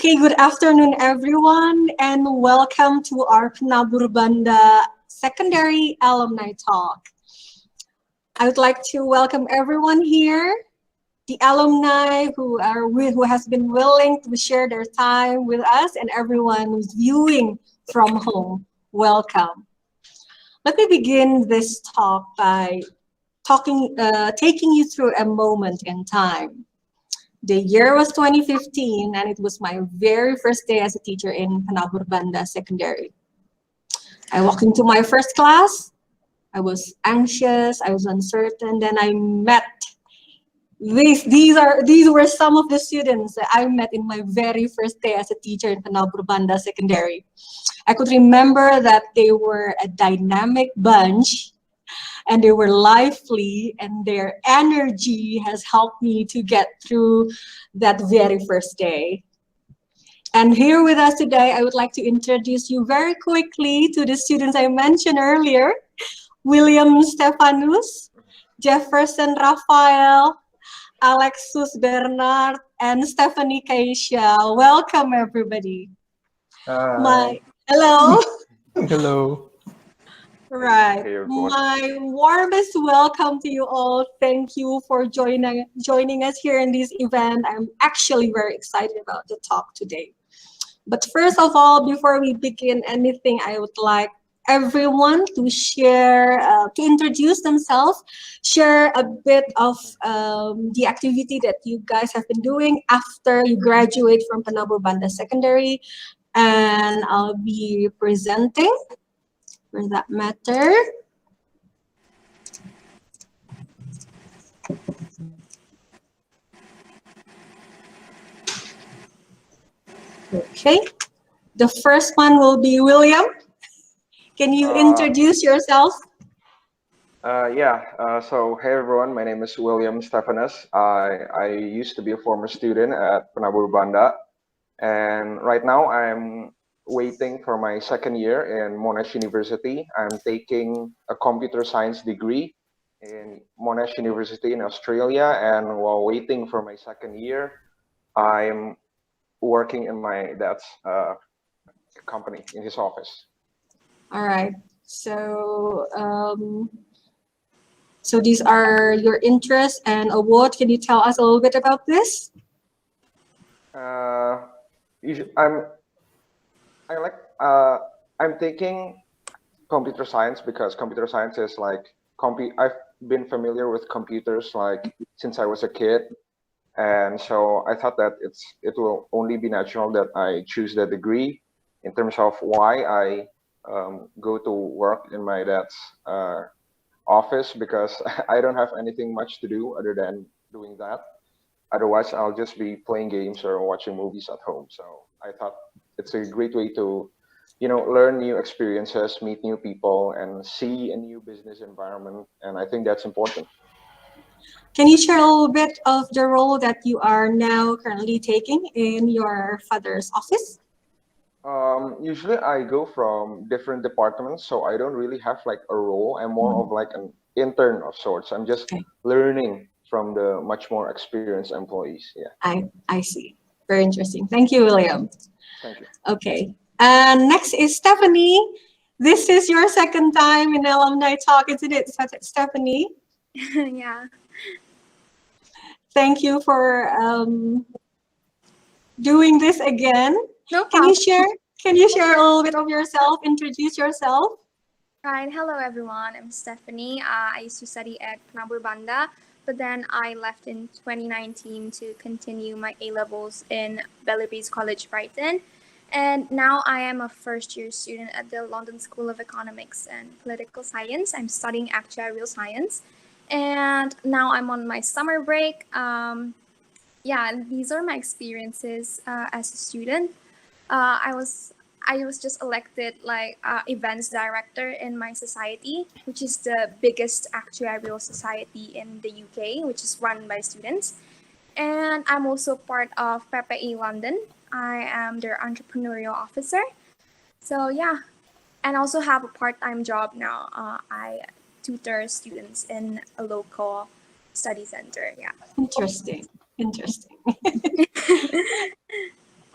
Okay, good afternoon, everyone, and welcome to our PENABUR Banda Secondary Alumni Talk. I would like to welcome everyone here, the alumni who has been willing to share their time with us, and everyone who's viewing from home. Welcome. Let me begin this talk by taking you through a moment in time. The year was 2015, and it was my very first day as a teacher in PENABUR Banda Secondary. I walked into my first class. I was anxious, I was uncertain. Then I met these were some of the students that I met in my very first day as a teacher in PENABUR Banda Secondary. I could remember that they were a dynamic bunch, and they were lively, and their energy has helped me to get through that very first day. And here with us today, I would like to introduce you very quickly to the students I mentioned earlier: William Stephanus, Jefferson Raphael, Alexus Bernard, and Stefany Kezia. Welcome, everybody. Hello. Hello. Right. My warmest welcome to you all. Thank you for joining us here in this event. I'm actually very excited about the talk today. But first of all, before we begin anything, I would like everyone to share, to introduce themselves, share a bit of the activity that you guys have been doing after you graduate from PENABUR Banda Secondary. And I'll be presenting for that matter. Okay, the first one will be William. Can you introduce yourself? So hey everyone, my name is William Stephanus. I used to be a former student at PENABUR Banda, and right now I'm waiting for my second year in Monash University. I'm taking a computer science degree in Monash University in Australia, and while waiting for my second year, I'm working in my dad's company, in his office. All right. So, so these are your interests and award. Can you tell us a little bit about this? I'm taking computer science because computer science is like I've been familiar with computers like since I was a kid, and so I thought that it will only be natural that I choose the degree. In terms of why I go to work in my dad's office, because I don't have anything much to do other than doing that. Otherwise, I'll just be playing games or watching movies at home. So I thought it's a great way to, learn new experiences, meet new people, and see a new business environment. And I think that's important. Can you share a little bit of the role that you are now currently taking in your father's office? Usually I go from different departments, so I don't really have like a role. I'm more of like an intern of sorts. I'm just learning from the much more experienced employees. Yeah. I see. Very interesting. Thank you, William. Thank you. Okay. And next is Stefany. This is your second time in Alumni Talk, isn't it, Stefany? Yeah. Thank you for doing this again. No problem. Can you share a little bit of yourself? Introduce yourself. Right. Hello, everyone. I'm Stefany. I used to study at PENABUR Banda, but then I left in 2019 to continue my A-levels in Bellerbys College, Brighton. And now I am a first-year student at the London School of Economics and Political Science. I'm studying actuarial science. And now I'm on my summer break. These are my experiences as a student. I was just elected like events director in my society, which is the biggest actuarial society in the UK, which is run by students. And I'm also part of PPE London. I am their entrepreneurial officer. So yeah, and also have a part-time job now. I tutor students in a local study center. Yeah. Interesting.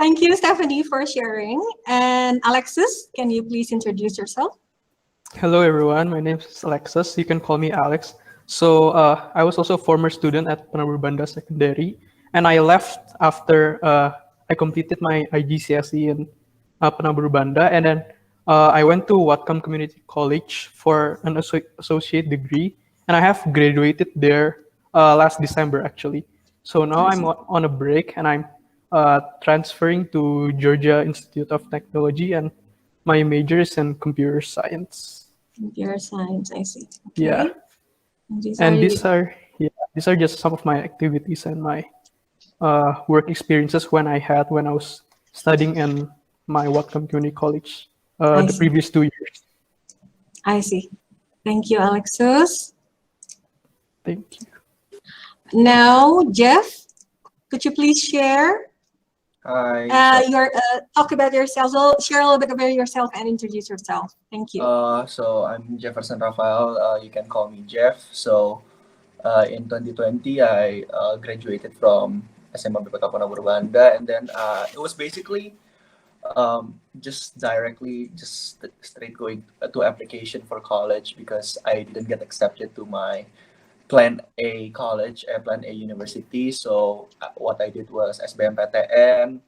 Thank you, Stefany, for sharing. And Alexus, can you please introduce yourself? Hello, everyone. My name is Alexus. You can call me Alex. So I was also a former student at PENABUR Banda Secondary, and I left after I completed my IGCSE in PENABUR Banda, and then I went to Watcom Community College for an associate degree, and I have graduated there last December, actually. So now I'm on a break, and I'm transferring to Georgia Institute of Technology, and my major is in computer science. Computer science, I see. Okay. Yeah. And These are just some of my activities and my work experiences when I was studying in my Watcom Community College the previous 2 years. I see. Thank you, Alexus. Thank you. Now, Jeff, could you please share Hi. talk about yourself? So share a little bit about yourself and introduce yourself. Thank you. So I'm Jefferson Raphael. You can call me Jeff. So in 2020, I graduated from SMA BPK PENABUR Banda, and then it was basically just straight going to application for college because I didn't get accepted to my Plan A college, Plan A university. So what I did was SBMPTN,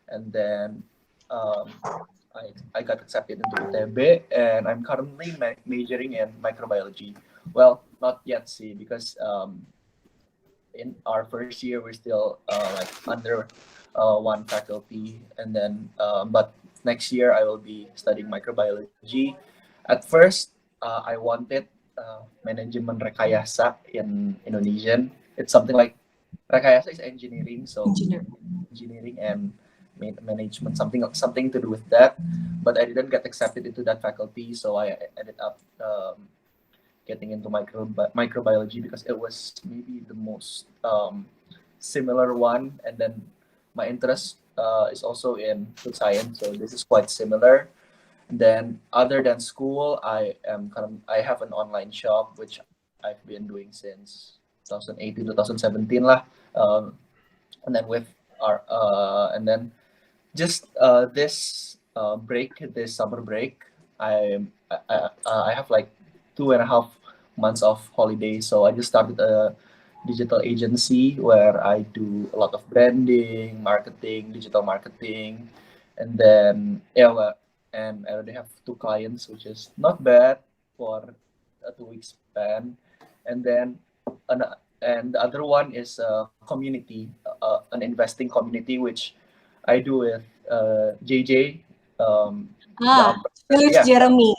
and then I got accepted into ITB, and I'm currently majoring in microbiology. Well, not yet, see, because in our first year we're still like under one faculty, and then but next year I will be studying microbiology. At first, I wanted manajemen rekayasa in Indonesian. It's something like rekayasa is engineering, so engineering and management, something to do with that. But I didn't get accepted into that faculty, so I ended up getting into microbiology because it was maybe the most similar one, and then my interest is also in food science, so this is quite similar. Then other than school, I have an online shop which I've been doing since 2018 2017 lah, and then with our and then just this summer break, I have like 2.5 months of holiday, so I just started a digital agency where I do a lot of branding, marketing, digital marketing, and then and I already have 2 clients, which is not bad for a 2-week span. And then and the other one is a community, an investing community, which I do with JJ. Philip Jeremy,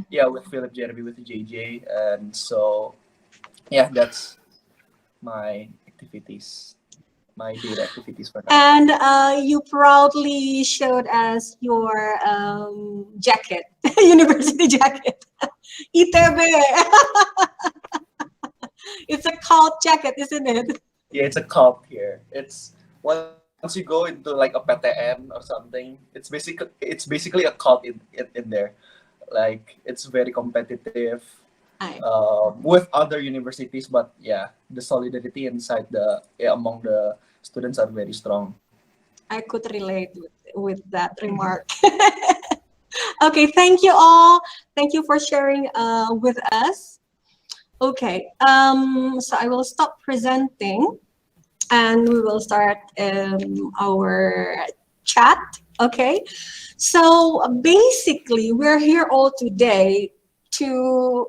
yeah, with Philip Jeremy, with JJ, and so yeah, that's my activities, my daily activities for now. And you proudly showed us your jacket, university jacket, ITB. It's a cult jacket, isn't it? Yeah, it's a cult here. It's once you go into like a PTN or something, it's basically a cult in there. Like it's very competitive with other universities, but yeah, the solidarity inside among the students are very strong. I could relate with that remark. Okay, thank you all. Thank you for sharing with us. Okay, so I will stop presenting and we will start our chat. Okay, so basically we're here all today to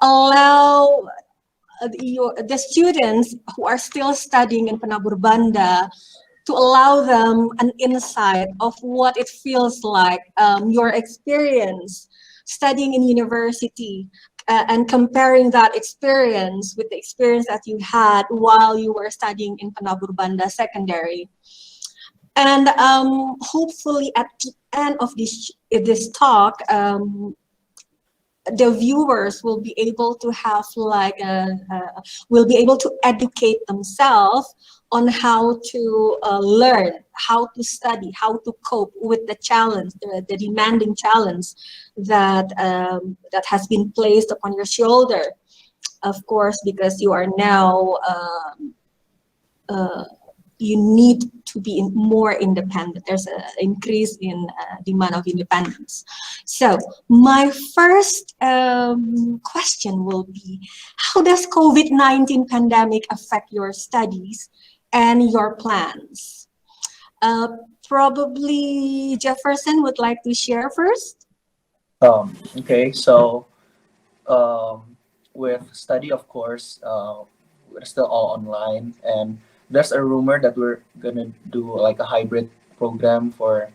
allow the students who are still studying in PENABUR Banda, to allow them an insight of what it feels like, your experience studying in university, and comparing that experience with the experience that you had while you were studying in PENABUR Banda Secondary. And hopefully at the end of this talk, the viewers will be able to have will be able to educate themselves on how to learn, how to study, how to cope with the challenge, the demanding challenge that that has been placed upon your shoulder. Of course, because you are now you need to be more independent. There's an increase in demand of independence. So my first question will be, how does COVID-19 pandemic affect your studies and your plans? Probably Jefferson would like to share first. Okay, so with study, of course, we're still all online, and there's a rumor that we're gonna do like a hybrid program for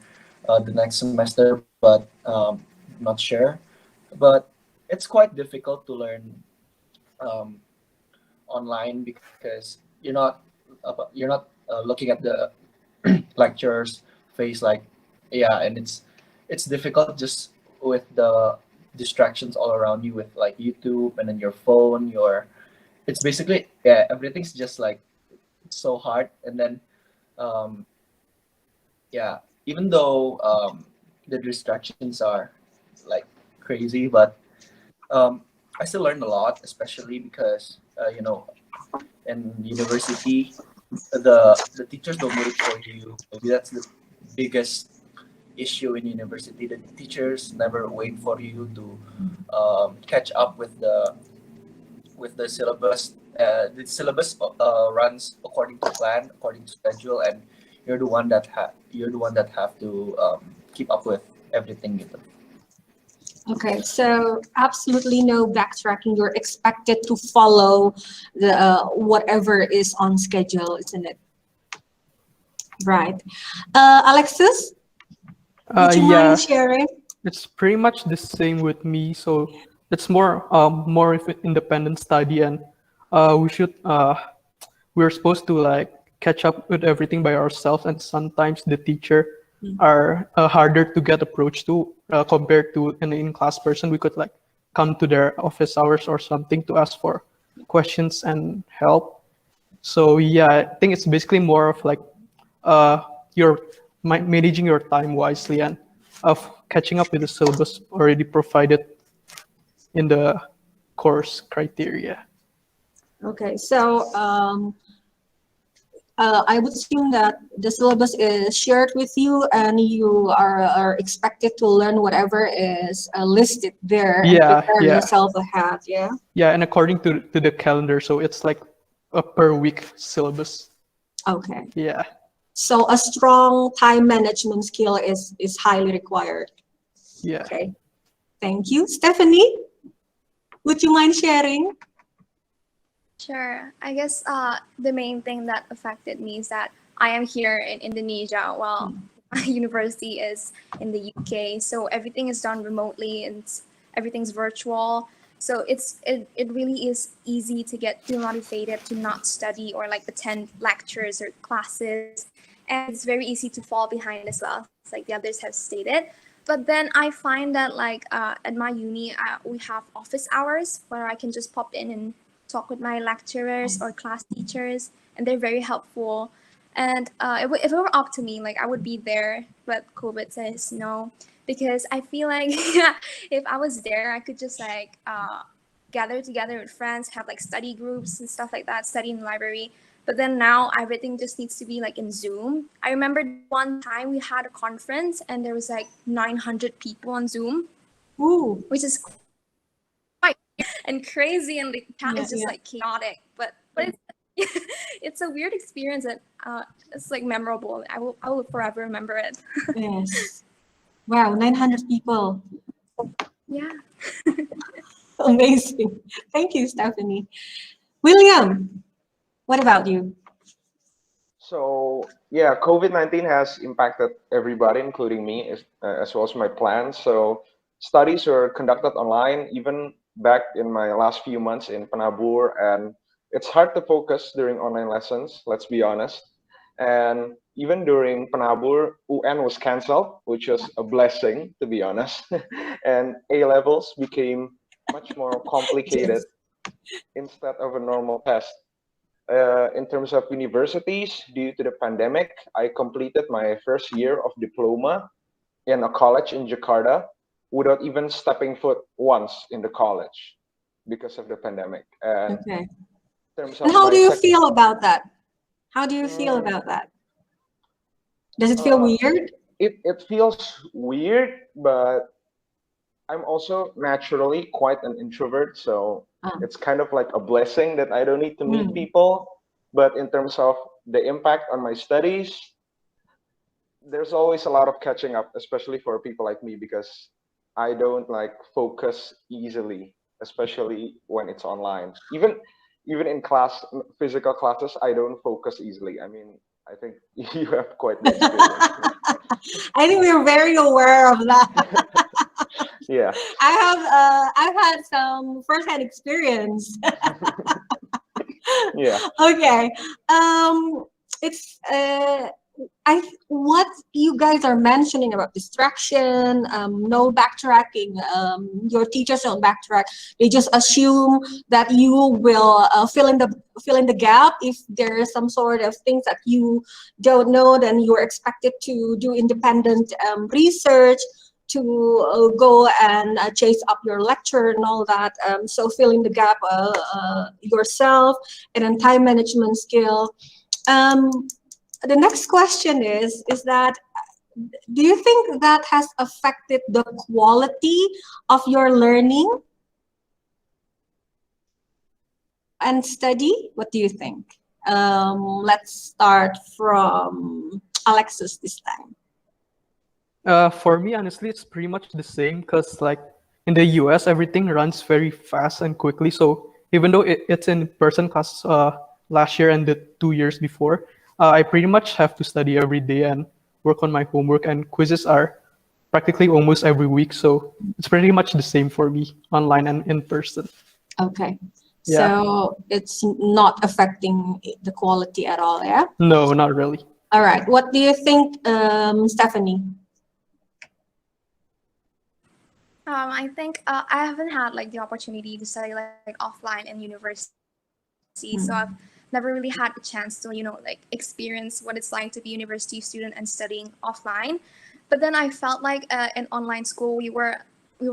the next semester, but not sure. But it's quite difficult to learn um, online because you're not looking at the lecturers face like, yeah, and it's difficult just with the distractions all around you with like YouTube and then your phone, your it's basically, yeah, everything's just like so hard. And then um yeah, even though the distractions are like crazy, but I still learned a lot, especially because in university the teachers don't wait for you. Maybe that's the biggest issue in university. The teachers never wait for you to catch up with the syllabus. The syllabus runs according to plan, according to schedule, and you're the one that have to keep up with everything. Okay, so absolutely no backtracking. You're expected to follow the whatever is on schedule, isn't it? Right. Alexus, would you Yeah, mind sharing? it's pretty much the same with me. So it's more of an independent study, and we should we're supposed to like catch up with everything by ourselves, and sometimes the teacher are harder to get approached to compared to an in-class person. We could like come to their office hours or something to ask for questions and help. So yeah, I think it's basically more of like you're managing your time wisely and of catching up with the syllabus already provided in the course criteria. Okay, so I would assume that the syllabus is shared with you and you are expected to learn whatever is listed there and prepare yourself ahead, yeah? Yeah, and according to the calendar, so it's like a per week syllabus. Okay. Yeah. So a strong time management skill is highly required. Yeah. Okay. Thank you. Stefany, would you mind sharing? Sure. I guess the main thing that affected me is that I am here in Indonesia while my university is in the UK. So everything is done remotely and everything's virtual. So it really is easy to get too motivated to not study or like attend lectures or classes. And it's very easy to fall behind as well, like the others have stated. But then I find that like at my uni, we have office hours where I can just pop in and talk with my lecturers or class teachers, and they're very helpful. And if it were up to me, like I would be there, but COVID says no, because I feel like if I was there, I could just like gather together with friends, have like study groups and stuff like that, study in the library. But then now everything just needs to be like in Zoom. I remember one time we had a conference and there was like 900 people on Zoom. Ooh. Which is quite and crazy, and the chat is just like chaotic. But it's a weird experience that it's like memorable. I will forever remember it. Yes. Wow, 900 people. Yeah. Amazing. Thank you, Stefany. William, what about you? So yeah, COVID-19 has impacted everybody, including me, as well as my plans. So studies were conducted online, even back in my last few months in PENABUR, and it's hard to focus during online lessons, let's be honest. And even during PENABUR, UN was canceled, which was a blessing, to be honest. And A levels became much more complicated instead of a normal test. In terms of universities, due to the pandemic, I completed my first year of diploma in a college in Jakarta without even stepping foot once in the college because of the pandemic. And Okay. in terms And of how my do you feel about that? How do you feel Mm, about that? Does it feel uh, weird? it feels weird, but I'm also naturally quite an introvert, so Uh, it's kind of like a blessing that I don't need to meet mm, people. But in terms of the impact on my studies, there's always a lot of catching up, especially for people like me, because I don't like focus easily, especially when it's online. Even in class, physical classes, I don't focus easily. I mean, I think you have quite the experience. I think we're very aware of that. Yeah. I've had some firsthand experience. Yeah. Okay. It's what you guys are mentioning about distraction, no backtracking. Your teachers don't backtrack. They just assume that you will fill in the gap. If there is some sort of things that you don't know, then you're expected to do independent research to go and chase up your lecture and all that. So fill in the gap yourself, and then time management skill. Um, the next question is that, do you think that has affected the quality of your learning and study? What do you think? Let's start from Alexus this time. For me, honestly, it's pretty much the same because, like, in the US, everything runs very fast and quickly. So even though it's in person class last year and the 2 years before, I pretty much have to study every day and work on my homework, and quizzes are practically almost every week. So it's pretty much the same for me, online and in person. Okay, Yeah. so it's not affecting the quality at all, yeah? No, not really. All right, what do you think, Stefany? I think I haven't had like the opportunity to study like offline in university, so I've never really had the chance to like experience what it's like to be a university student and studying offline. But then I felt like in online school we were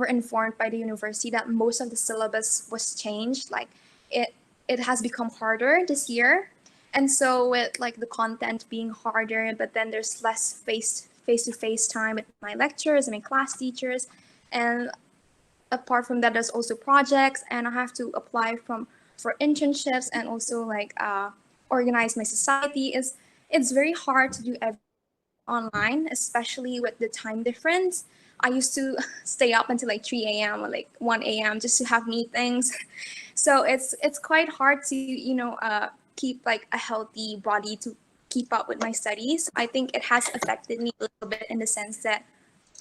informed by the university that most of the syllabus was changed. Like it it has become harder this year, and so with like the content being harder, but then there's less face to face time with my lecturers and my class teachers, and apart from that there's also projects, and I have to apply for internships and also like organize my society. It's very hard to do everything online, especially with the time difference. I used to stay up until like 3 a.m. or like 1 a.m. just to have meetings. So it's quite hard to keep like a healthy body to keep up with my studies. I think it has affected me a little bit in the sense that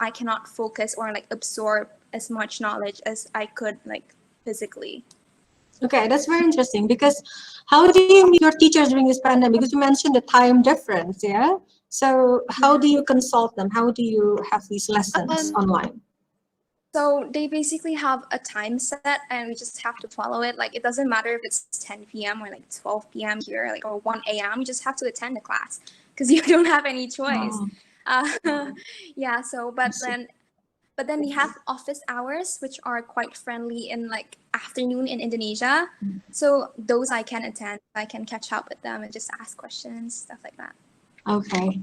I cannot focus or like absorb as much knowledge as I could like physically. Okay, that's very interesting, because how do you meet your teachers during this pandemic? Because you mentioned the time difference, yeah? So how do you consult them? How do you have these lessons Um, online? so they basically have a time set and we just have to follow it. Like it doesn't matter if it's 10 p.m. or like 12 p.m. here, like or 1 a.m. You just have to attend the class because you don't have any choice. Oh, Yeah, so I see. but then we have office hours which are quite friendly in like afternoon in Indonesia. So those I can attend. I can catch up with them and just ask questions, stuff like that. Okay.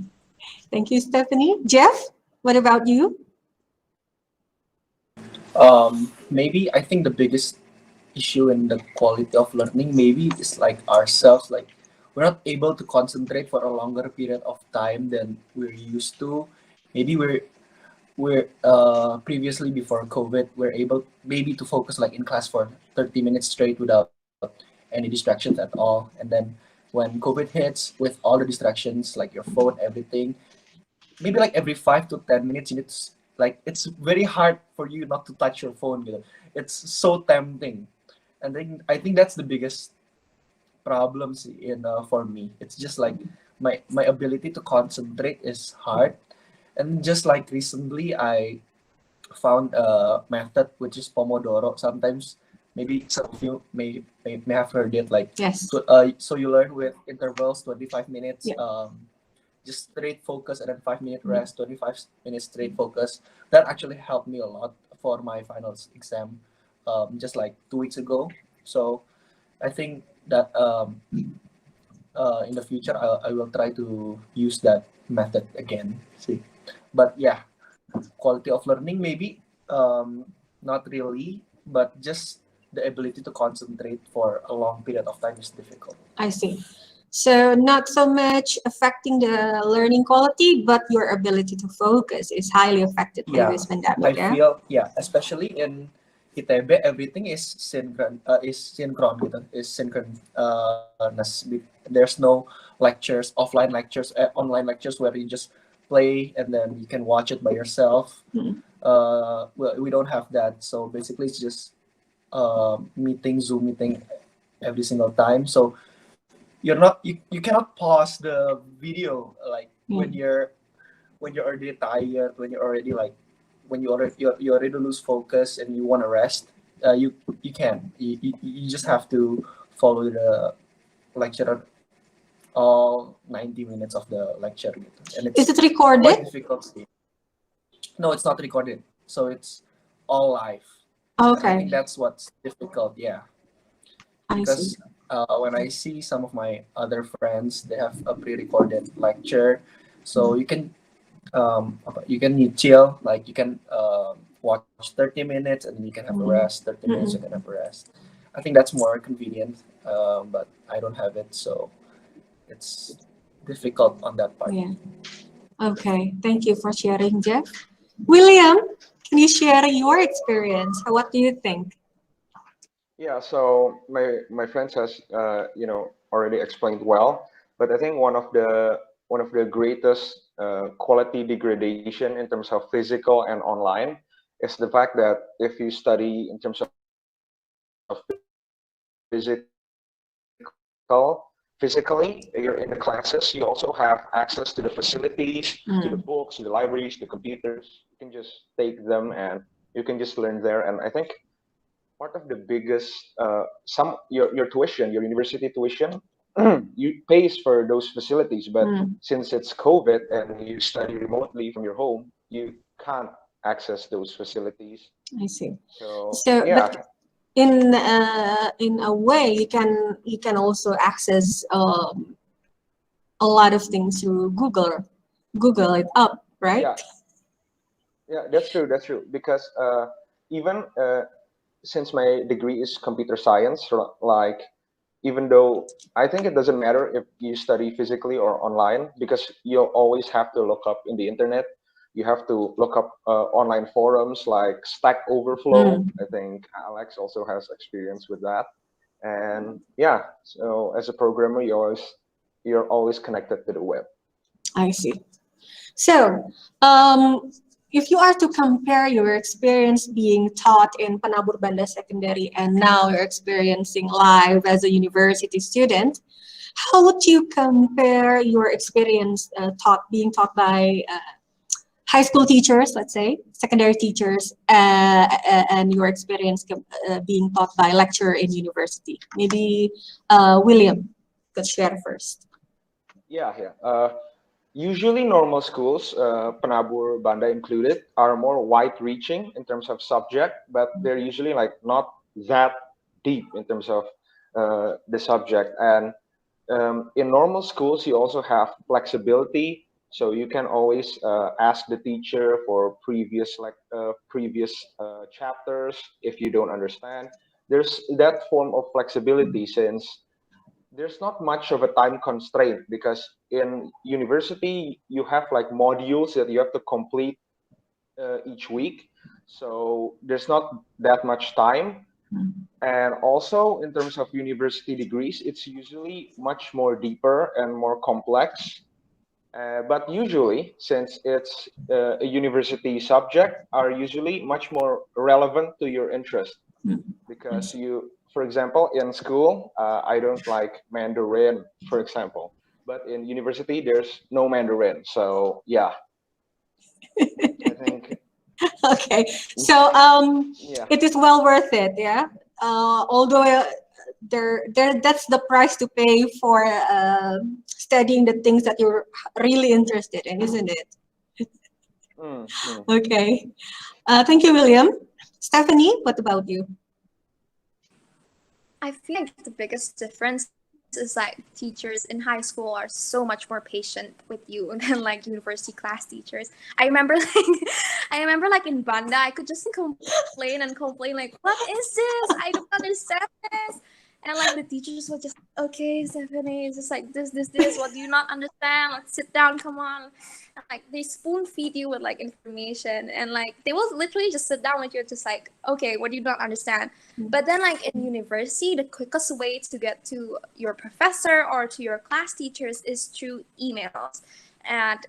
Thank you, Stefany. Jeff, what about you? Maybe I think the biggest issue in the quality of learning maybe is like ourselves, like we're not able to concentrate for a longer period of time than we're used to. Maybe we're previously before COVID we're able maybe to focus like in class for 30 minutes straight without any distractions at all, and then when COVID hits with all the distractions like your phone, everything, maybe like every 5 to 10 minutes you need to, like it's very hard for you not to touch your phone, you know. It's so tempting, and then I think that's the biggest problems in for me. It's just like my ability to concentrate is hard, and just like recently I found a method which is Pomodoro. Sometimes maybe some of you may have heard it, like Yes. so you learn with intervals 25 minutes, Yeah. just straight focus and then 5 minute rest, 25 minutes straight focus. That actually helped me a lot for my finals exam just like 2 weeks ago. So I think that in the future, I will try to use that method again. See, but yeah, quality of learning maybe not really, but just the ability to concentrate for a long period of time is difficult. I see. So not so much affecting the learning quality, but your ability to focus is highly affected by Yeah, this I pandemic. Yeah. feel especially in ITB everything is synchron gitu, is synchronous. There's no lectures, offline lectures, online lectures where you just play and then you can watch it by yourself. Mm. Well, we don't have that, so basically it's just Zoom meeting every single time. So you cannot pause the video like when you're already tired, when you're already like when you already lose focus and you want to rest. You can you just have to follow the lecturer all 90 minutes of the lecture gitu. And Is it's it recorded? quite difficult. No, it's not recorded, so it's all live. And I Okay, think that's what's difficult. Yeah, I see. because when I see some of my other friends, they have a pre-recorded lecture, so you can chill, like you can watch 30 minutes and then you can have a rest. 30 minutes you can have a rest. I think that's more convenient, but I don't have it, so it's difficult on that part. Yeah. Okay, thank you for sharing, Jeff. William, can you share your experience? What do you think? Yeah, so my friends has already explained well, but I think one of the greatest quality degradation in terms of physical and online is the fact that if you study in terms of physically, you're in the classes, you also have access to the facilities, to the books, to the libraries, the computers. You can just take them and you can just learn there. And I think part of the biggest your tuition, your university tuition, you pays for those facilities, but since it's COVID and you study remotely from your home, you can't access those facilities. I see. So But yeah, in a way, you can also access a lot of things through Google it up, right? yeah, that's true. That's true. Because even since my degree is computer science, like even though I think it doesn't matter if you study physically or online, because you'll always have to look up in the internet. You have to look up online forums like Stack Overflow. I think Alex also has experience with that. And yeah, so as a programmer, you're always connected to the web. I see. So, if you are to compare your experience being taught in PENABUR Banda Secondary and now you're experiencing live as a university student, how would you compare your experience being taught by high school teachers, let's say, secondary teachers, and your experience being taught by lecturer in university? Maybe William could share first. Yeah. Usually, normal schools, PENABUR Banda included, are more wide-reaching in terms of subject, but they're usually like not that deep in terms of the subject. And in normal schools, you also have flexibility, so you can always ask the teacher for previous chapters if you don't understand. There's that form of flexibility since there's not much of a time constraint, because in university you have like modules that you have to complete each week, so there's not that much time. And also in terms of university degrees, it's usually much more deeper and more complex, but usually since it's a university subject, are usually much more relevant to your interest, because for example, in school, I don't like Mandarin, for example, but in university, there's no Mandarin. So yeah, I think. Okay, so Yeah. it is well worth it, yeah. Although that's the price to pay for studying the things that you're really interested in, isn't it? Okay, thank you, William. Stefany, what about you? I feel like the biggest difference is like teachers in high school are so much more patient with you than like university class teachers. I remember like in Banda, I could just complain like, what is this? I don't understand this. And like the teachers were just, okay, Stephanie, it's just like this. What do you not understand? Let's sit down, come on. And, like they spoon feed you with like information, and like they will literally just sit down with you, just like, okay, what do you not understand? But then like in university, the quickest way to get to your professor or to your class teachers is through emails. And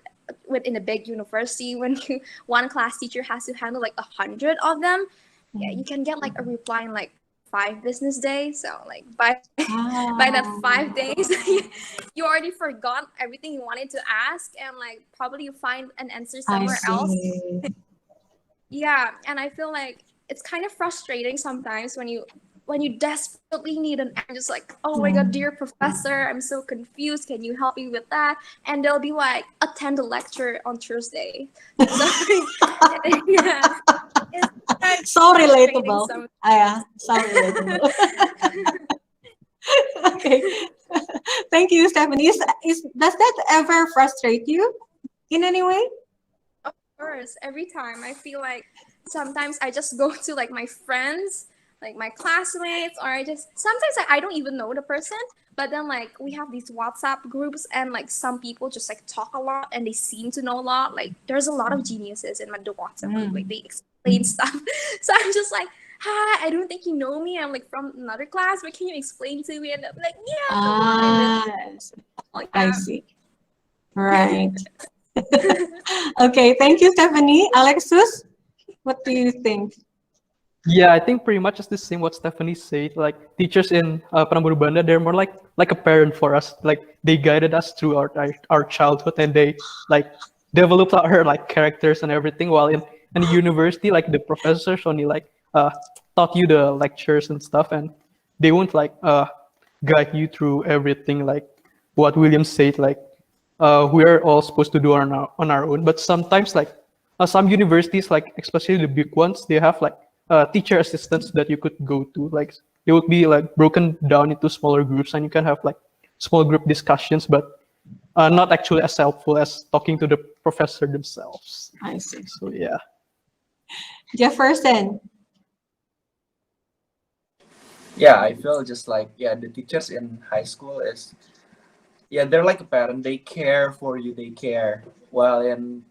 within a big university, when one class teacher has to handle like 100 of them, yeah, you can get like a reply in like 5 business days. So like by that 5 days, you already forgot everything you wanted to ask, and like probably you find an answer somewhere else. Yeah, and I feel like it's kind of frustrating sometimes when you desperately need an answer, just like, oh my god, dear professor, I'm so confused, can you help me with that? And they'll be like, attend the lecture on Thursday. So yeah, it's so relatable. Yeah, so relatable. Okay. Thank you, Stephanie. Does that ever frustrate you in any way? Of course, every time. I feel like sometimes I just go to like my friends, like my classmates, or sometimes I don't even know the person, but then like we have these WhatsApp groups, and like some people just like talk a lot and they seem to know a lot. Like there's a lot of geniuses in the WhatsApp group, like they explain stuff. So I'm just like, hi, I don't think you know me. I'm like from another class, but can you explain to me? And I'm like, yeah, come on. Like I see. Right. Okay, thank you, Stephanie. Alexus, what do you think? Yeah, I think pretty much it's the same what Stefany said. Like teachers in PENABUR Banda, they're more like a parent for us. Like they guided us through our childhood, and they like developed our like characters and everything. While in university, like the professors only like taught you the lectures and stuff, and they won't like guide you through everything. Like what William said, like we're all supposed to do on our own. But sometimes like some universities, like especially the big ones, they have like teacher assistants that you could go to. Like they would be like broken down into smaller groups, and you can have like small group discussions, but not actually as helpful as talking to the professor themselves. I see. So yeah. Jefferson. Yeah, I feel just like, yeah, the teachers in high school is, yeah, they're like a parent. They care for you. They care. While in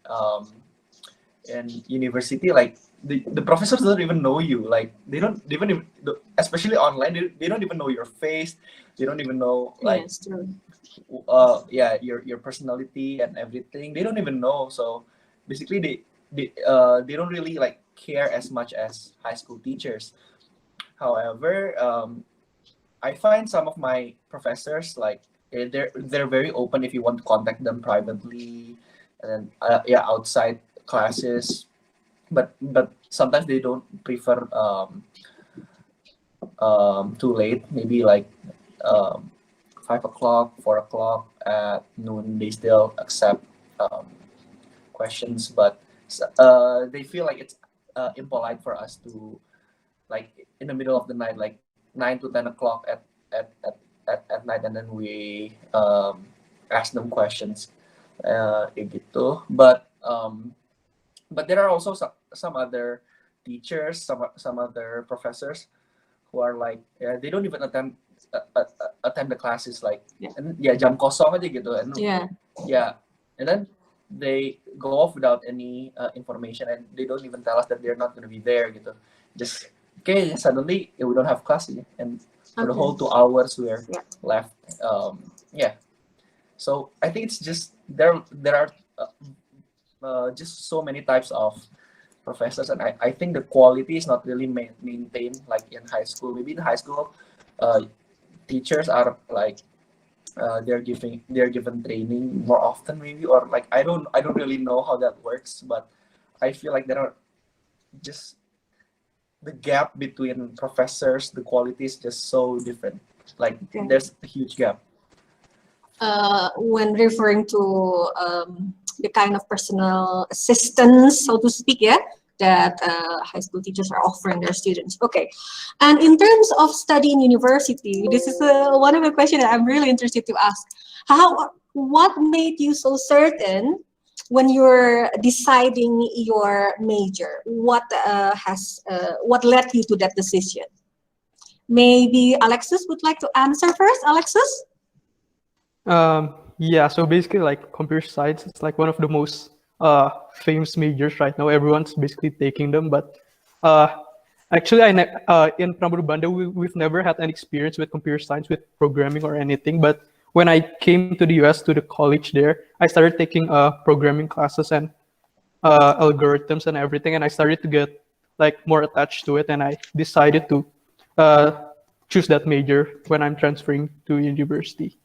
university, like the professors don't even know you. Like they don't even, especially online, they don't even know your face. They don't even know like your personality and everything. They don't even know. So basically they don't really like care as much as high school teachers. However, I find some of my professors like they're very open if you want to contact them privately, and then outside classes. But sometimes they don't prefer too late. Maybe like 5 o'clock, 4 o'clock at noon. They still accept questions, but they feel like it's impolite for us to like in the middle of the night, like 9 to 10 o'clock at night, and then we ask them questions. Gitu. But there are also some other teachers, some other professors who are like they don't even attend the classes, like jam kosong aja gitu, and and then they go off without any information, and they don't even tell us that they're not going to be there gitu. Just suddenly we don't have class, and for the whole 2 hours we're left. So I think it's just there are just so many types of professors, and I think the quality is not really maintained like in high school. Maybe in high school teachers are like they're given training more often, maybe, or like I don't really know how that works, but I feel like there are just the gap between professors, the quality is just so different. Like there's a huge gap. When referring to the kind of personal assistance, so to speak, that high school teachers are offering their students. Okay, and in terms of studying university, this is one of the questions that I'm really interested to ask. What made you so certain when you're deciding your major? What led you to that decision? Maybe Alexus would like to answer first. Alexus? Yeah, so basically like computer science, it's like one of the most famous majors right now. Everyone's basically taking them, but actually in PENABUR Banda, we've never had any experience with computer science, with programming or anything. But when I came to the US, to the college there, I started taking programming classes and algorithms and everything, and I started to get like more attached to it, and I decided to choose that major when I'm transferring to university.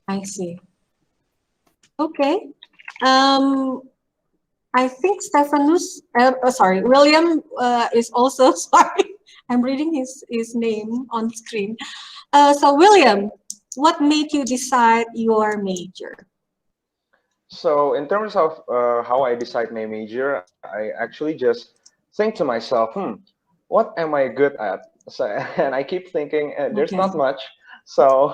I see. Okay. I think Stephanus, William is also, sorry, I'm reading his name on screen. So William, what made you decide your major? So in terms of how I decide my major, I actually just think to myself, what am I good at? So, and I keep thinking, there's Okay. not much. So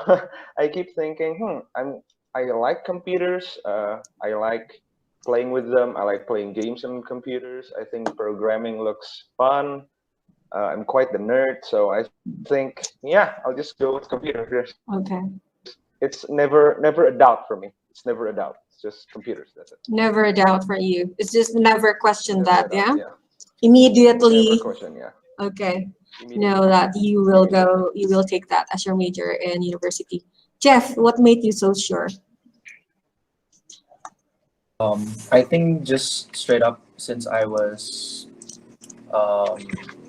I keep thinking, I like computers. I like playing with them. I like playing games on computers. I think programming looks fun. I'm quite the nerd, so I think, yeah, I'll just go with computers. Okay. It's never a doubt for me. It's never a doubt. It's just computers. That's it. Never a doubt for you. It's just never question Never that, a doubt, yeah? Immediately. Never question, yeah. Okay. Immediately. Know that you will take that as your major in university. Jeff, what made you so sure? I think just straight up since I was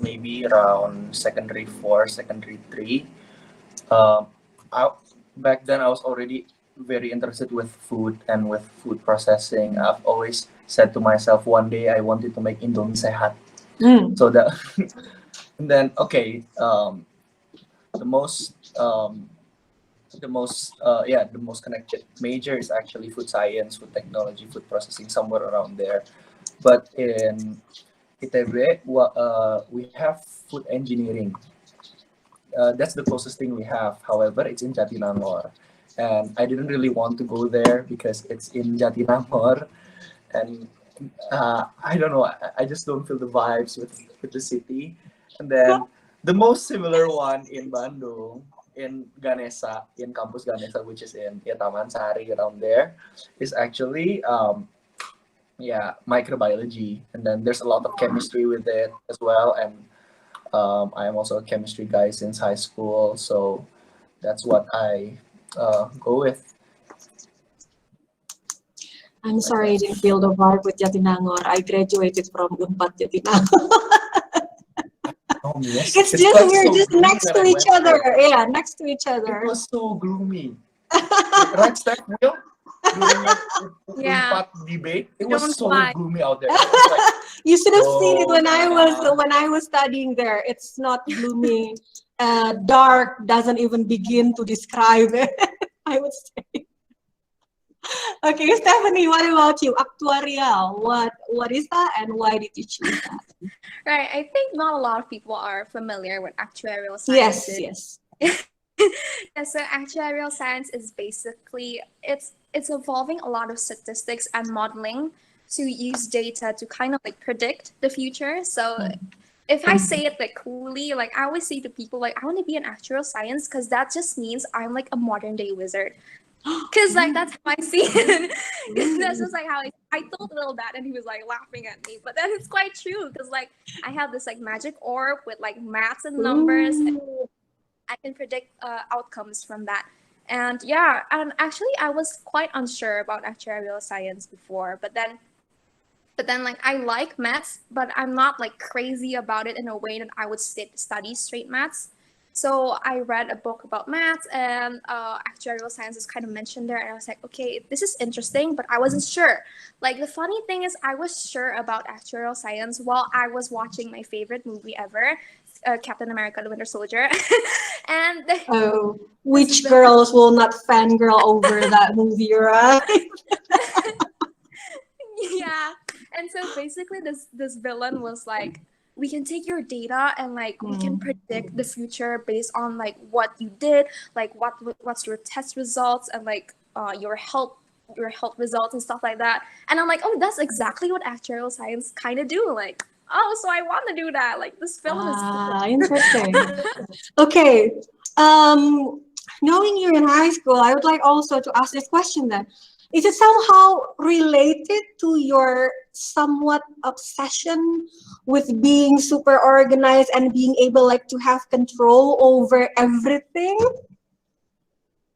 maybe around secondary 4, secondary 3. Back then I was already very interested with food and with food processing. I've always said to myself, one day I wanted to make Indomie sehat. So that, and then okay, the most connected major is actually food science, food technology, food processing, somewhere around there. But in ITB, we have food engineering. That's the closest thing we have. However, it's in Jatinangor, and I didn't really want to go there because it's in Jatinangor, and I don't know. I just don't feel the vibes with the city. And then the most similar one in Bandung, in Ganesa, in campus Ganesa, which is in Taman Sari around there, is actually microbiology. And then there's a lot of chemistry with it as well. And I am also a chemistry guy since high school, so that's what I go with. I'm sorry I didn't feel the vibe with Jatinangor. I graduated from Unpad Jatinangor. Oh, yes. It's just we're so just next to each other. Yeah, next to each other. It was so gloomy. Right, Steph? During the Unpad debate, it was so gloomy out there. Like, you should have seen it when I was studying there. It's not gloomy. Dark doesn't even begin to describe it, I would say. Okay, Stefany, what about you? Actuarial, what is that and why did you choose that? Right, I think not a lot of people are familiar with actuarial science. Yes. Yeah, so actuarial science is basically, it's involving a lot of statistics and modeling to use data to kind of like predict the future. So if I say it like coolly, like I always say to people, like I want to be an actuarial science because that just means I'm like a modern day wizard. Because like that's how I see it. That's just like how I told Will that, and he was like laughing at me. But then it's quite true because like I have this like magic orb with like maths and numbers. And I can predict outcomes from that. And yeah, and actually I was quite unsure about actuarial science before, but then like I like maths, but I'm not like crazy about it in a way that I would study straight maths. So I read a book about maths, and actuarial science is kind of mentioned there, and I was like, okay, this is interesting, but I wasn't sure. Like the funny thing is I was sure about actuarial science while I was watching my favorite movie ever, Captain America: The Winter Soldier. And which girls will not fangirl over that movie, right? Yeah, And so basically this villain was like, we can take your data and like we can predict the future based on like what you did, like what's your test results and like your health results and stuff like that. And I'm like, oh, that's exactly what actuarial science kind of do. Like, oh, so I want to do that. Like this villain is cool. Interesting. Okay. Knowing you in high school, I would like also to ask this question then. Is it somehow related to your somewhat obsession with being super organized and being able like to have control over everything?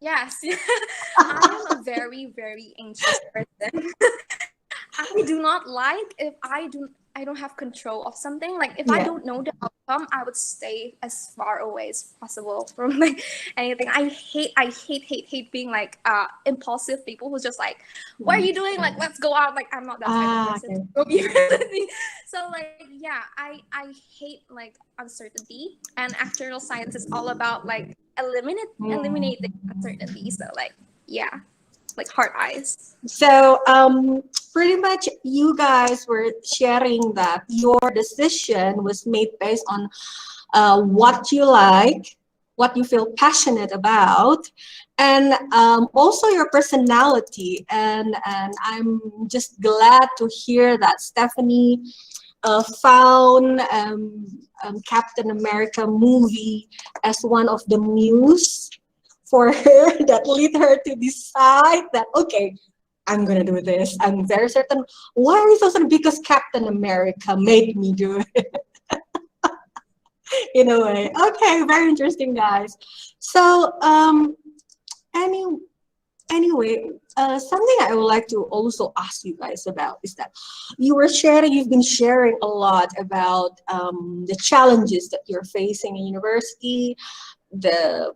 Yes. I am a very, very anxious person. I do not like if I don't have control of something. Like if I don't know the outcome, I would stay as far away as possible from like anything. I hate being like impulsive people who's just like, what are you doing? Like let's go out. Like I'm not that type of person. Okay. So like yeah, I hate like uncertainty, and actuarial science is all about like eliminating uncertainty. So like yeah. Like heart eyes. So pretty much you guys were sharing that your decision was made based on what you like, what you feel passionate about, and also your personality. And I'm just glad to hear that Stefany found Captain America movie as one of the muse for her that lead her to decide that, okay, I'm gonna do this. I'm very certain. Why are you so certain? Because Captain America made me do it. In a way. Okay, very interesting, guys. So anyway, something I would like to also ask you guys about is that you've been sharing a lot about the challenges that you're facing in university, the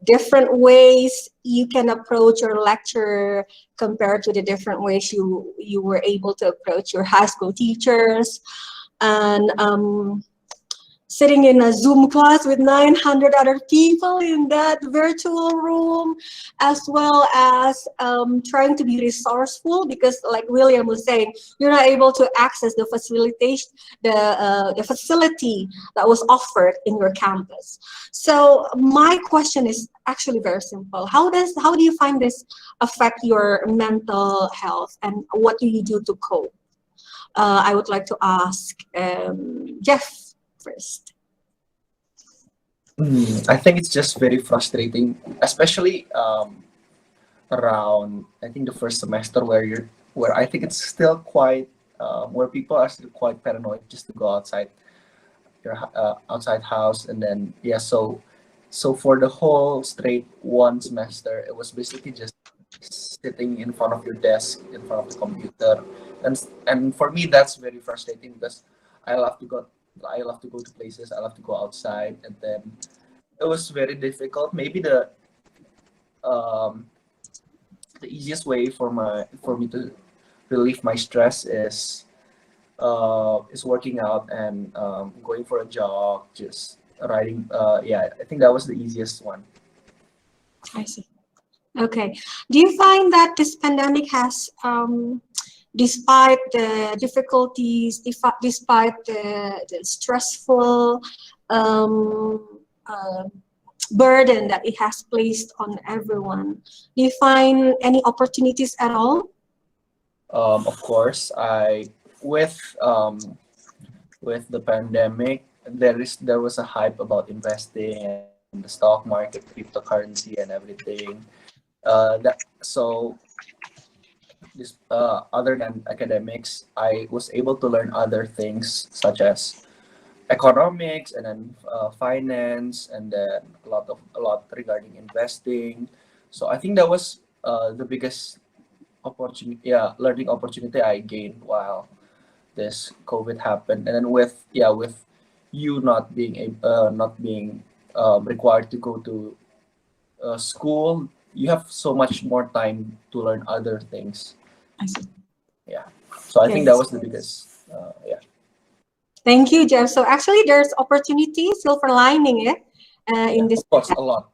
different ways you can approach your lecturer compared to the different ways you were able to approach your high school teachers, and sitting in a Zoom class with 900 other people in that virtual room, as well as trying to be resourceful, because like William was saying, you're not able to access the facilitation, the facility that was offered in your campus. So my question is actually very simple. How do you find this affect your mental health, and what do you do to cope? I would like to ask Jeff first. I think it's just very frustrating, especially around I think the first semester where I think it's still quite where people are still quite paranoid just to go outside your outside house, and then so for the whole straight one semester it was basically just sitting in front of your desk in front of the computer, and for me that's very frustrating because I love to go to places, I love to go outside, and then it was very difficult. Maybe the easiest way for me to relieve my stress is working out and going for a jog, just riding. I think that was the easiest one. I see. Okay. Do you find that this pandemic has, despite the difficulties, despite the stressful burden that it has placed on everyone, do you find any opportunities at all? Of course, with the pandemic, there was a hype about investing in the stock market, cryptocurrency, and everything. This other than academics, I was able to learn other things such as economics, and then finance, and then a lot regarding investing. So I think that was the biggest learning opportunity I gained while this COVID happened. And then with you not being required to go to school, you have so much more time to learn other things. I see. Yeah. So I think that was the biggest. Thank you, Jeff. So actually, there's opportunity, silver lining it in this. Of course, a lot.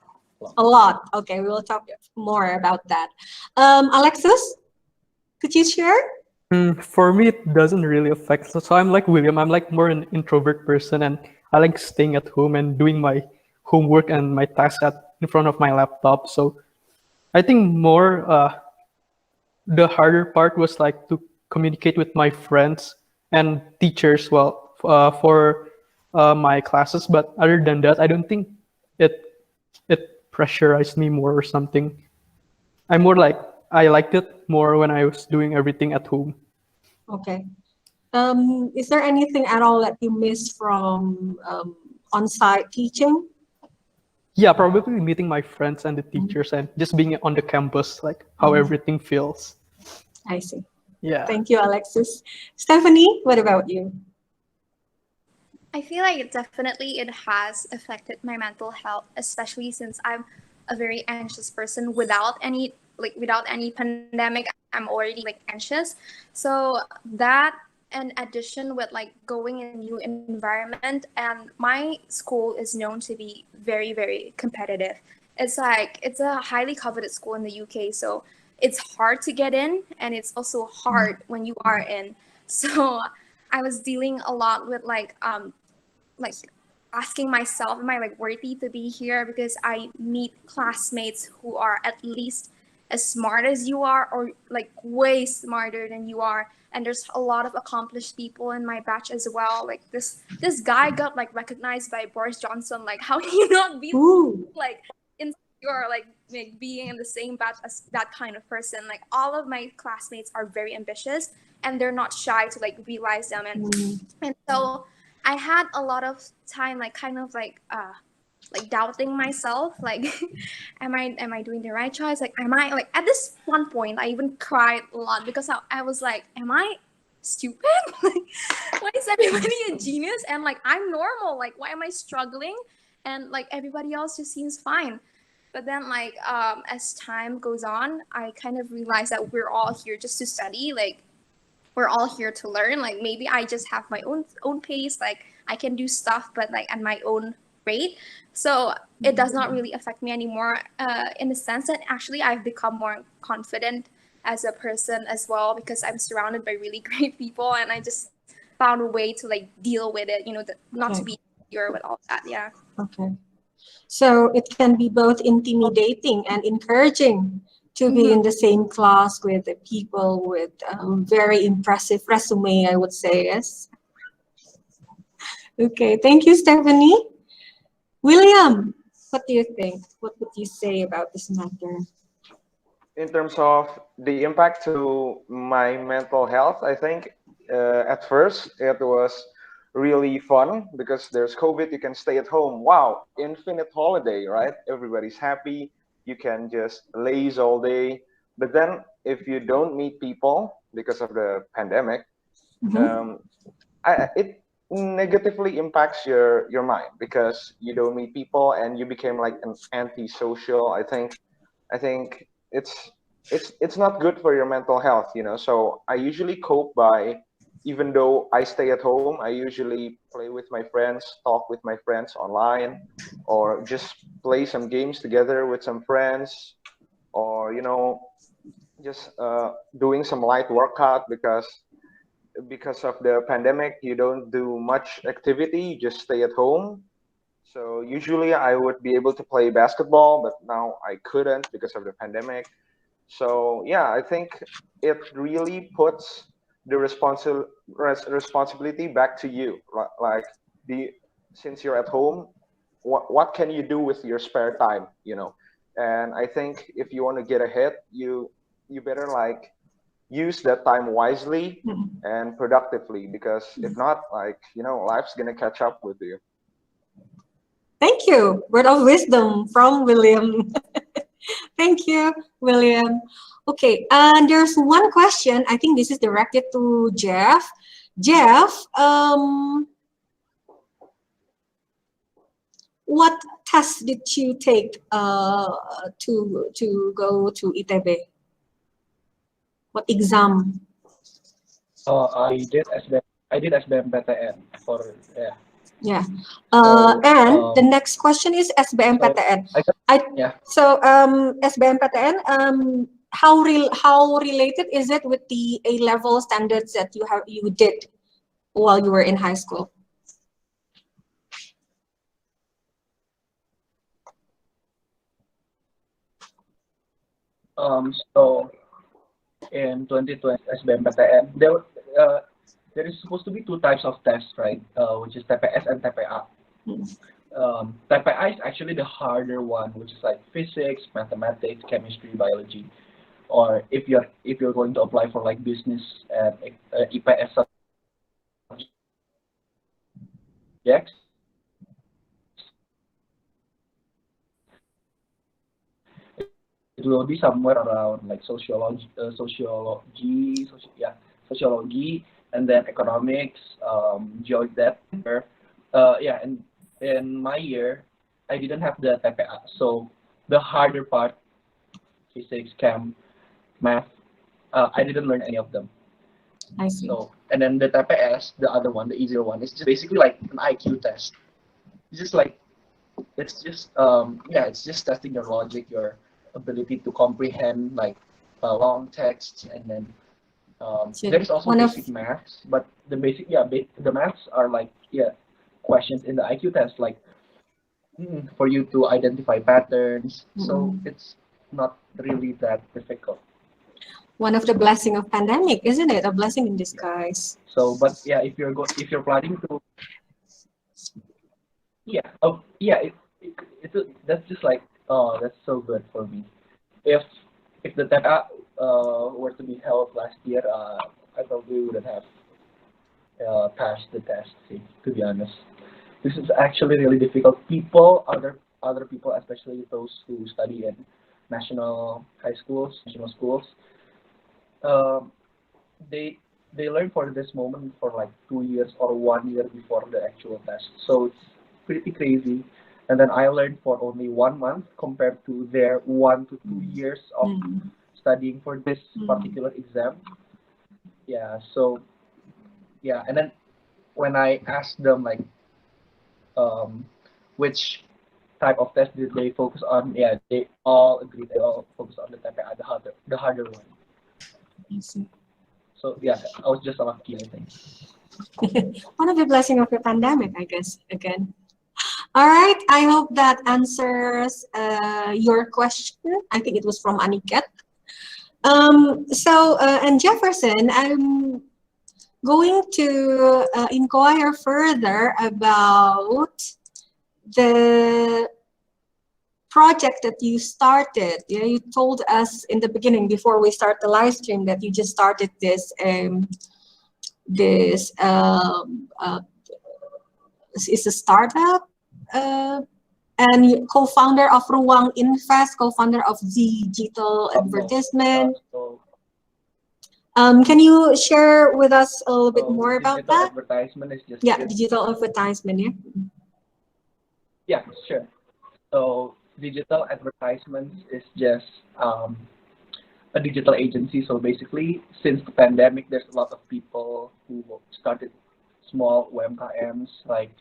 A lot. Okay, we will talk more about that. Alexus, could you share? For me, it doesn't really affect. So I'm like William. I'm like more an introvert person, and I like staying at home and doing my homework and my tasks in front of my laptop. So I think more the harder part was like to communicate with my friends and teachers. Well, for my classes, but other than that, I don't think it pressurized me more or something. I'm more like I liked it more when I was doing everything at home. Okay. Is there anything at all that you miss from on-site teaching? Yeah, probably meeting my friends and the teachers and just being on the campus, like how everything feels. I see. Yeah. Thank you, Alexus. Stephanie, what about you? I feel like it has affected my mental health, especially since I'm a very anxious person without any pandemic. I'm already like anxious. So that in addition with like going in a new environment, and my school is known to be very, very competitive. It's a highly coveted school in the UK, so it's hard to get in and it's also hard when you are in. So I was dealing a lot with like asking myself, am I like worthy to be here? Because I meet classmates who are at least as smart as you are, or like way smarter than you are. And there's a lot of accomplished people in my batch as well. Like this guy got like recognized by Boris Johnson. Like, how can you not be like insecure, like being in the same batch as that kind of person? Like, all of my classmates are very ambitious and they're not shy to like realize them. And so I had a lot of time like kind of like doubting myself, like am I doing the right choice? Like, am I like, at this one point I even cried a lot because I was like, am I stupid? Like, why is everybody a genius and like I'm normal? Like, why am I struggling? And like everybody else just seems fine. But then like as time goes on, I kind of realized that we're all here just to study. Like, we're all here to learn. Like, maybe I just have my own pace. Like, I can do stuff, but like at my own rate. So it does not really affect me anymore. In the sense that actually I've become more confident as a person as well, because I'm surrounded by really great people, and I just found a way to like deal with it. You know, not to be insecure with all that. Yeah. Okay. So it can be both intimidating and encouraging to be in the same class with the people with very impressive resume, I would say. Yes. Okay, thank you, Stephanie. William, what do you think? What would you say about this matter? In terms of the impact to my mental health, I think at first it was really fun because there's COVID, you can stay at home. Wow, infinite holiday, right? Everybody's happy. You can just laze all day. But then if you don't meet people because of the pandemic, it negatively impacts your mind because you don't meet people and you became like an antisocial. I think it's not good for your mental health, you know. So I usually cope by, even though I stay at home, I usually play with my friends, talk with my friends online, or just play some games together with some friends, or just doing some light workout because of the pandemic you don't do much activity, you just stay at home. So usually I would be able to play basketball, but now I couldn't because of the pandemic. So yeah, I think it really puts the responsibility back to you. Like, the since you're at home, what can you do with your spare time? You know, and I think if you want to get ahead, you better like use that time wisely and productively, because if not, like, life's gonna catch up with you. Thank you. Word of wisdom from William. Thank you, William. Okay, and there's one question. I think this is directed to Jeff. Jeff, what test did you take to go to ITB? What exam? Oh, I did SBMPTN for Yeah. So, And the next question is SBMPTN. so I got, yeah. So SBMPTN, how related is it with the A-level standards that you did while you were in high school? So in 2020 SBMPTN, there is supposed to be two types of tests, right? Which is TPS and TPA. TPA is actually the harder one, which is like physics, mathematics, chemistry, biology. Or if you're going to apply for like business and IPS subjects, it will be somewhere around like sociology, and then economics, geodet. Yeah, and in my year, I didn't have the TPA, so the harder part, physics, chem, math, I didn't learn any of them. I see. So, and then the TPS, the other one, the easier one, is just basically like an IQ test. It's just like, it's just testing your logic, your ability to comprehend like long texts, and then there is also basic maths, but the the maths are like questions in the IQ test, like for you to identify patterns. So it's not really that difficult. One of the blessing of pandemic, isn't it? A blessing in disguise. So, but yeah, if you're planning to, that's just like, oh, that's so good for me. If the TEPA were to be held last year, I probably wouldn't have passed the test. To be honest, this is actually really difficult. Other people, especially those who study in national schools, they learn for this moment for like 2 years or 1 year before the actual test. So it's pretty crazy. And then I learned for only 1 month compared to their 1 to 2 years of studying for this particular exam. Yeah. So yeah, and then when I asked them like which type of test did they focus on, yeah, they all agreed they all focus on the TPA, the harder one. I see. So yeah, I was just lucky, I think. One of the blessing of the pandemic, I guess, again. All right, I hope that answers your question. I think it was from Aniket. And Jefferson, I'm going to inquire further about the project that you started. You told us in the beginning, before we start the live stream, that you just started this is a startup, and co-founder of Ruang Invest, co-founder of Digital Advertisement. Can you share with us a little bit more about that? Advertisement is just digital advertisement. Yeah, sure. So digital advertisements is just a digital agency. So basically, since the pandemic, there's a lot of people who started small UMKMs, like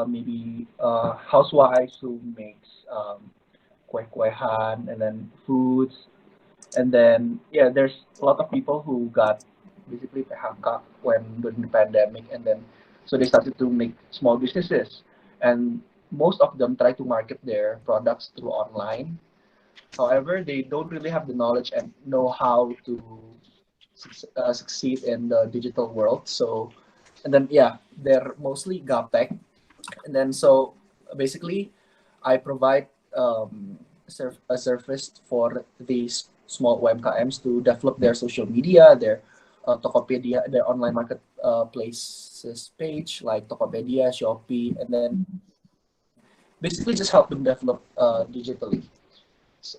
maybe housewives who makes kue-kuehan and then foods. And then, yeah, there's a lot of people who got basically PHK during the pandemic. And then, so they started to make small businesses. And most of them try to market their products through online. However, they don't really have the knowledge and know how to succeed in the digital world. So, and then, yeah, they're mostly gaptek. And then, so basically, I provide a service for these small UMKMs to develop their social media, their Tokopedia, their online marketplaces page like Tokopedia, Shopee, and then basically just help them develop digitally.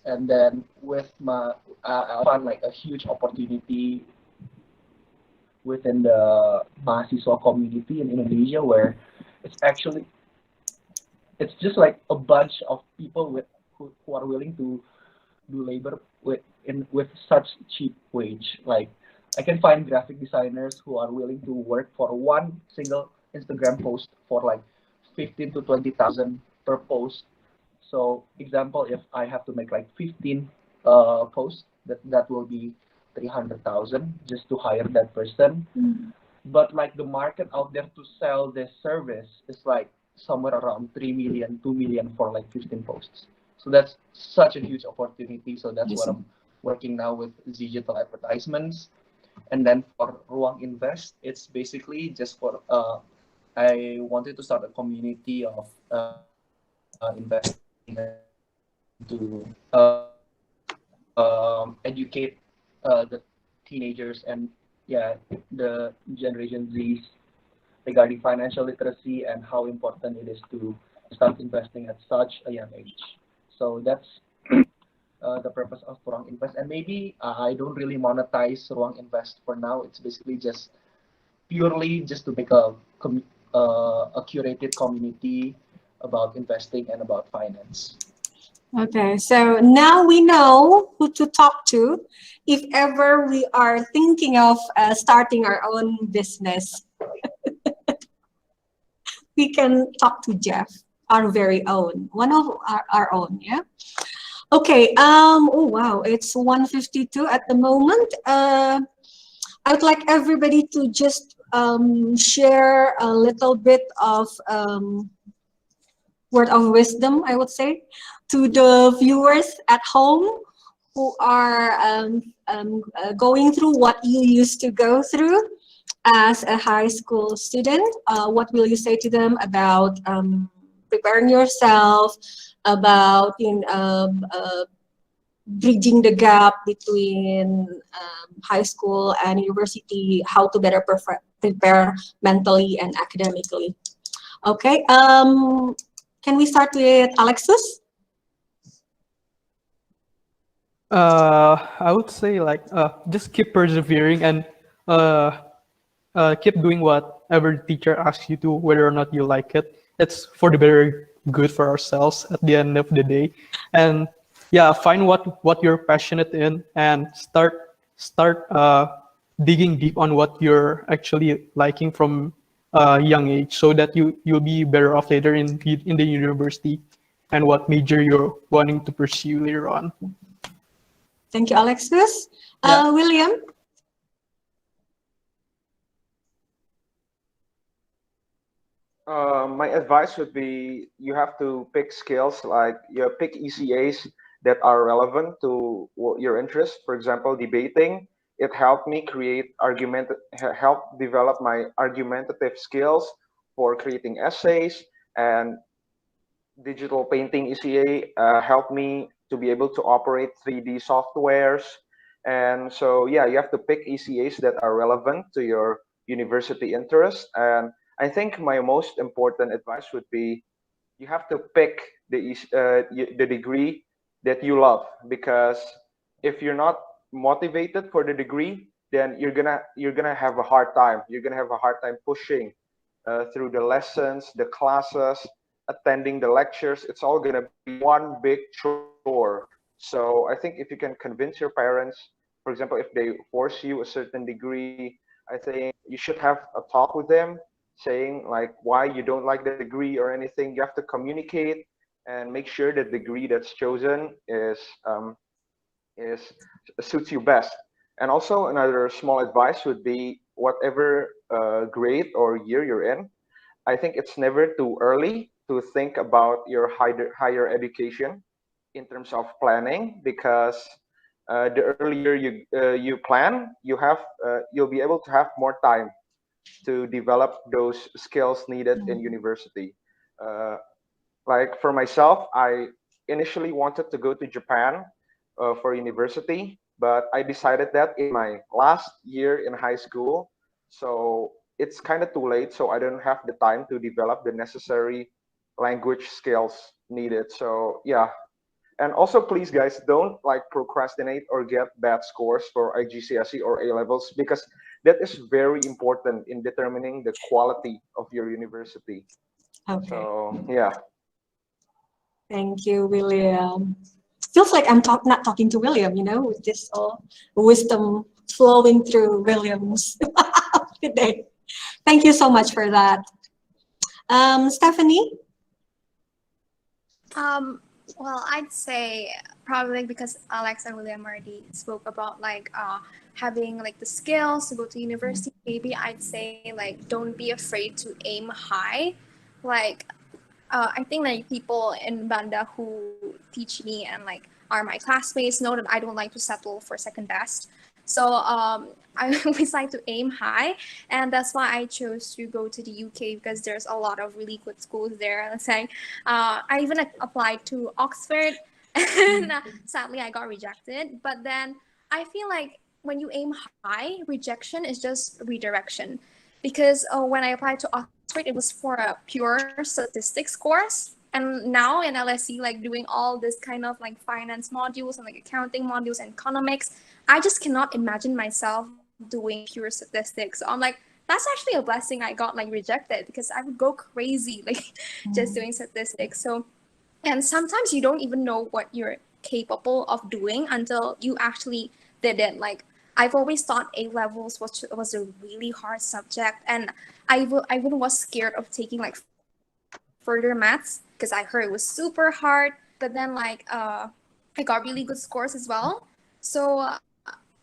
And then with my, I found like a huge opportunity within the mahasiswa community in Indonesia, where it's just like a bunch of people who are willing to do labor with such cheap wage. Like I can find graphic designers who are willing to work for one single Instagram post for like 15 to 20,000 per post. So example, if I have to make like 15 posts, that will be 300,000 just to hire that person. But like the market out there to sell this service is like somewhere around 3 million, 2 million for like 15 posts. So that's such a huge opportunity. So that's what I'm working now with digital advertisements. And then for Ruang Invest, it's basically just for I wanted to start a community of investing to educate the teenagers and the Generation Zs regarding financial literacy and how important it is to start investing at such a young age. So that's the purpose of Ruang Invest. And maybe I don't really monetize Ruang Invest for now. It's basically just purely just to make a curated community about investing and about finance. Okay, so now we know who to talk to if ever we are thinking of starting our own business. We can talk to Jeff, our very own, one of our own, yeah? Okay, oh wow, it's 1:52 at the moment. I would like everybody to just share a little bit of word of wisdom, I would say, to the viewers at home who are going through what you used to go through as a high school student. What will you say to them about preparing yourself, about bridging the gap between high school and university, how to better prepare mentally and academically? Okay, can we start with Alexus? I would say like just keep persevering and keep doing whatever the teacher asks you to, whether or not you like it. It's for the better good for ourselves at the end of the day. And yeah, find what you're passionate in and start digging deep on what you're actually liking from a young age, so that you'll be better off later in the university and what major you're wanting to pursue later on. Thank you, Alexus. Yeah. William? My advice would be you have to pick skills, like you pick ECAs that are relevant to your interest. For example, debating. It helped me help develop my argumentative skills for creating essays, and digital painting ECA helped me to be able to operate 3D softwares. And so, yeah, you have to pick ECAs that are relevant to your university interest. And I think my most important advice would be you have to pick the degree that you love, because if you're not motivated for the degree, then you're gonna have a hard time. You're gonna have a hard time pushing through the lessons, the classes, attending the lectures. It's all gonna be one big chore. So I think if you can convince your parents, for example, if they force you a certain degree, I think you should have a talk with them, saying like why you don't like the degree or anything. You have to communicate and make sure that the degree that's chosen is suits you best. And also another small advice would be whatever grade or year you're in, I think it's never too early to think about your higher education in terms of planning, because the earlier you plan, you'll be able to have more time to develop those skills needed in university. Uh, like for myself, I initially wanted to go to Japan for university, but I decided that in my last year in high school. So it's kind of too late. So I don't have the time to develop the necessary language skills needed. So yeah. And also, please, guys, don't like procrastinate or get bad scores for IGCSE or A levels, because that is very important in determining the quality of your university. Okay. So yeah. Thank you, William. Feels like I'm not talking to William, with this all wisdom flowing through William's today. Thank you so much for that. Stefany? Well, I'd say probably like because Alex and William already spoke about like having like the skills to go to university. Maybe I'd say like don't be afraid to aim high. Like I think like people in Banda who teach me and like are my classmates know that I don't like to settle for second best. So I always like to aim high, and that's why I chose to go to the UK because there's a lot of really good schools there. Let's say I even applied to Oxford, and sadly I got rejected. But then I feel like when you aim high, rejection is just redirection, because when I applied to Oxford, it was for a pure statistics course. And now in LSE, like doing all this kind of like finance modules and like accounting modules and economics, I just cannot imagine myself doing pure statistics. So I'm like, that's actually a blessing I got like rejected, because I would go crazy like just doing statistics. So, and sometimes you don't even know what you're capable of doing until you actually did it. Like I've always thought A levels was a really hard subject, and I even was scared of taking like further maths because I heard it was super hard. But then like I got really good scores as well. So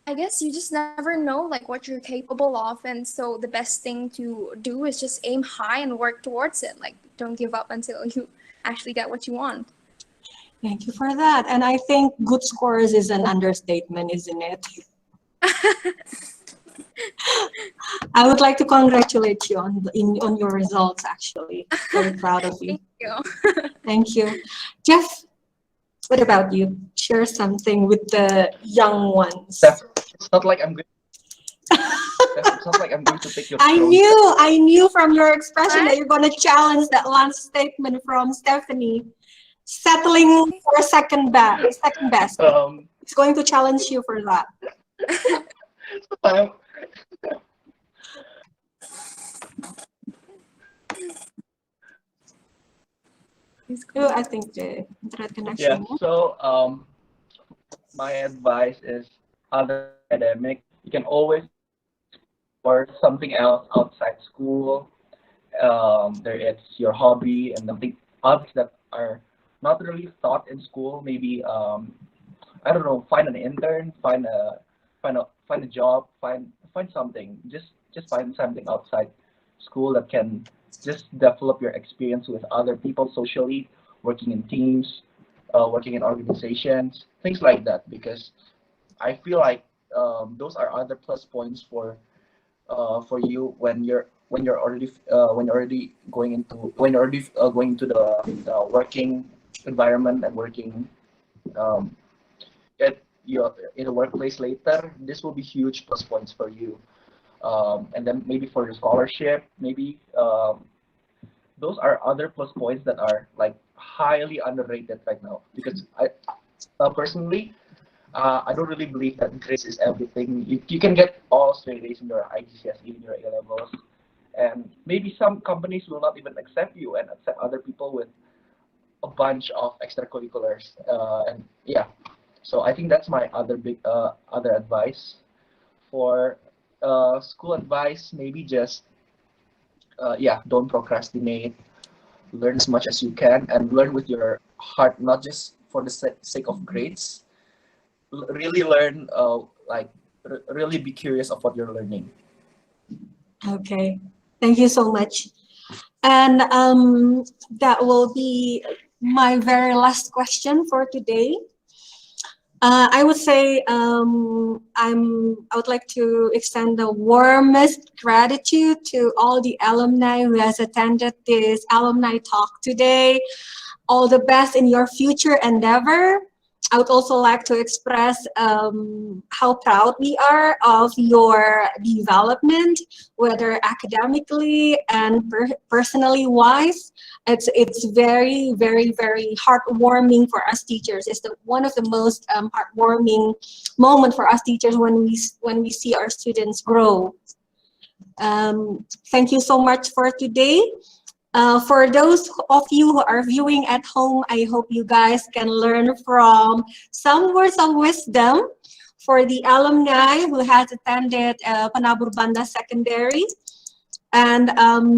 I guess you just never know like what you're capable of, and so the best thing to do is just aim high and work towards it. Like don't give up until you actually get what you want. Thank you for that. And I think good scores is an understatement, isn't it? I would like to congratulate you on your results, actually. Very proud of you. Thank you. Thank you. Jeff, what about you? Share something with the young ones. Steph, it's not like I'm going. It's not like I'm going to take your. I knew from your expression that you're going to challenge that last statement from Stefany. Settling for second best. It's going to challenge you for that. I think the internet connection. Yeah. So my advice is, other academic, you can always or something else outside school. There it's your hobby and something others that are not really taught in school. Maybe I don't know, find an intern, find a job, find something. Just find something outside school that can just develop your experience with other people socially, working in teams, working in organizations, things like that. Because I feel like those are other plus points for you when you're already going into the working environment and working at your in a workplace later. This will be huge plus points for you. And then maybe for your scholarship, maybe those are other plus points that are like highly underrated right now. Because I personally, I don't really believe that grades is everything. You can get all straight A's in your IGCSE, in your A levels, and maybe some companies will not even accept you and accept other people with a bunch of extracurriculars. And yeah, so I think that's my other big other advice. For school advice, maybe just don't procrastinate. Learn as much as you can and learn with your heart, not just for the sake of grades. Really learn, really be curious of what you're learning. Okay, thank you so much. And that will be my very last question for today. I would say I would like to extend the warmest gratitude to all the alumni who has attended this alumni talk today. All the best in your future endeavor. I would also like to express how proud we are of your development, whether academically and personally wise. It's very, very, very heartwarming for us teachers. It's one of the most heartwarming moment for us teachers when we see our students grow. Thank you so much for today. For those of you who are viewing at home, I hope you guys can learn from some words of wisdom for the alumni who has attended PENABUR Banda Secondary. And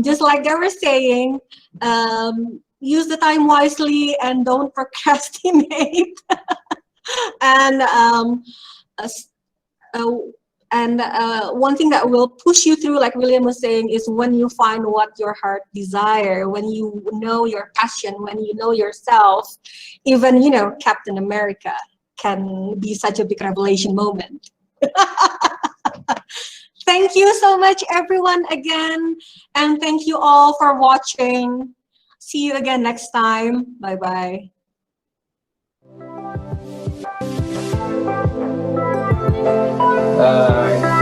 just like they were saying, use the time wisely and don't procrastinate. And as- uh, one thing that will push you through, like William was saying, is when you find what your heart desire, when you know your passion, when you know yourself. Even, you know, Captain America can be such a big revelation moment. Thank you so much, everyone, again. And thank you all for watching. See you again next time. Bye-bye. Bye.